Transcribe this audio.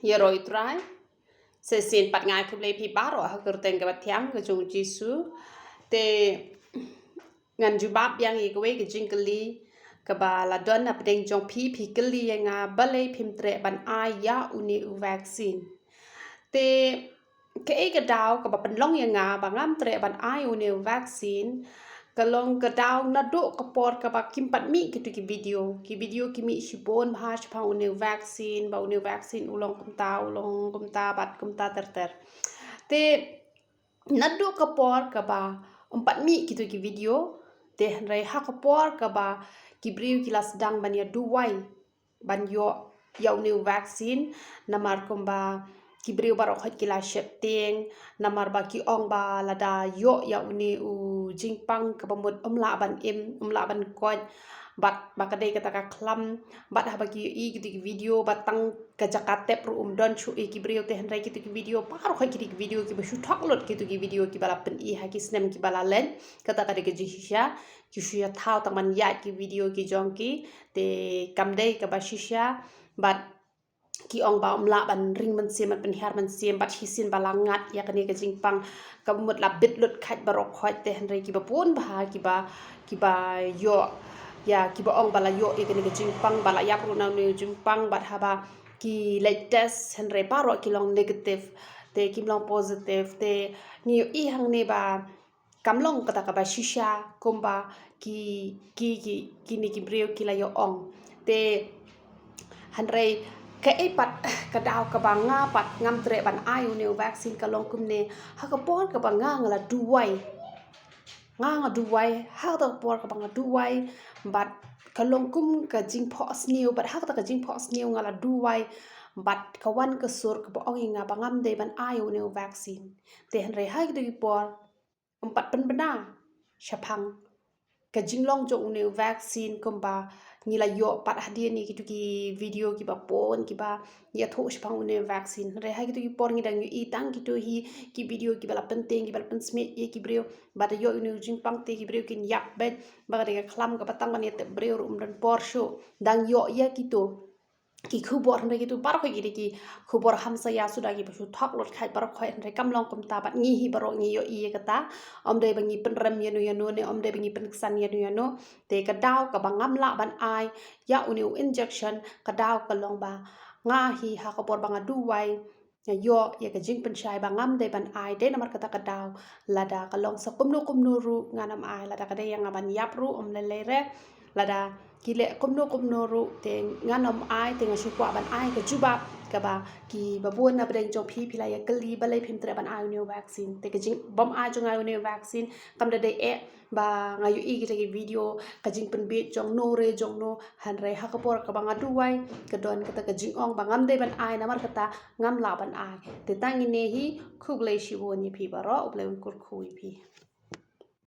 giờ rồi trai sẽ xin bắt ngài không lấy phi bá rồi họ cứ tên cái bắt thiang cái chung Giêsu te ngan jubab yang i cái jingli cái bà là đơn nạp đen trong phi cái li yang balay phim tre ban ai ya uni vaccine te cái đào cái bà ban long yang bà ngam tre ban ai uni vaccine kalong ka daw na do kapor ka ba kimpat mi kitu ki video ki mi shibon bha shpa uni vaccine ba uni vaccine ulong kumta bat kumta ter te na do kapor ka ba umpat mi kitu ki video te rai ha kapor ka ba ki briu ki las dang ban ya duwai ban yo ya uni vaccine namar kumba ki briu barok hot ki la sheteng namar ba ki ong ba lada yo ya uni jingpang ke pemut umla ban kod bat bakadai kata ka klam bat ha bagi i gitu video batang ke Jakarta pro don chu i ki brio te hendrai gitu video paro ka gitu video ki basu taklot gitu video ki bala pen i ha ki snem ki bala len kata ka de ke jisha ki shuya thau taman ya ki video ki jongki te kamdai ka bashisha bat ki ong ba umla ban ring man sim ban har man sim bat hisin balangat ya kani ka jingpang ka mut la bit lut khat barok khoi te hendrai ki ba pun ba ki ba yo ya ki ba ong bala yo i kani ka jingpang bala ya pro na ni jingpang bat ha ba ki latest hendrai paro ki long negative te ki long positive te ni i hang ne ba kamlong kata ka ba shisha komba ki ni ki brio ki la yo ong te hendrai cái pat cái đào cái bang nga pat ngam tre ban ai uni vaccine ka long kum ne ha ka pon ka bang nga la duwai nga duwai ha ta por ka bang duwai bat ka long kum ka jing pho snew bat ha ta ka jing pho snew nga la duwai bat ka wan ka sur ka ong nga bangam de ban ai uni vaccine te han re ha ki por pat pen bana shapang ka jing long jo uni vaccine kumba ni la yo pat hadia ni kitu ki video ki ba pon ki ba ya tho shpang uni vaccine re ha kitu ki por ni dang i tang kitu hi ki video ki bala penteng ki bala pen sme ye ki brio ba yo uni jing pang te ki brio kin yak bet ba ga khlam ka patang ban ye te brio dan por sho dang yo ya kitu ki khubor hendai gitu bar ko gidi ki khubor hamsa ya sudah ki basu thok lot khai bar ko hendai kamlong kumta bat ngi hi baro ngi yo i kata om dei bangi penrem yanu ne om dei bangi pensan yanu te ka daw ka bangam la ban ai ya uni injection ka daw ka long ba nga hi ha ka bor banga duwai yo ya ka jing penshai bangam dei ban ai de namar kata ka daw lada ka long sa kumnu ru nganam ai lada ka dei yang ban yap ru om le re lada kile kumno ru te nganom ai te ngasukwa ban ai ka juba ka ba ki babun na bdeng jong phi la ya kali balai phim tre ban ai new vaccine te ka jing bom ai jong ai new vaccine kam da dei e ba ngayu i ki video ka jing pen be jong no re jong no han re ha ka por ka banga duwai ka don ka ta ka jing ong bangam dei ban ai namar kata ngam la ban ai te tangi ne hi khuglei shi woni phi baro uble un kur khui phi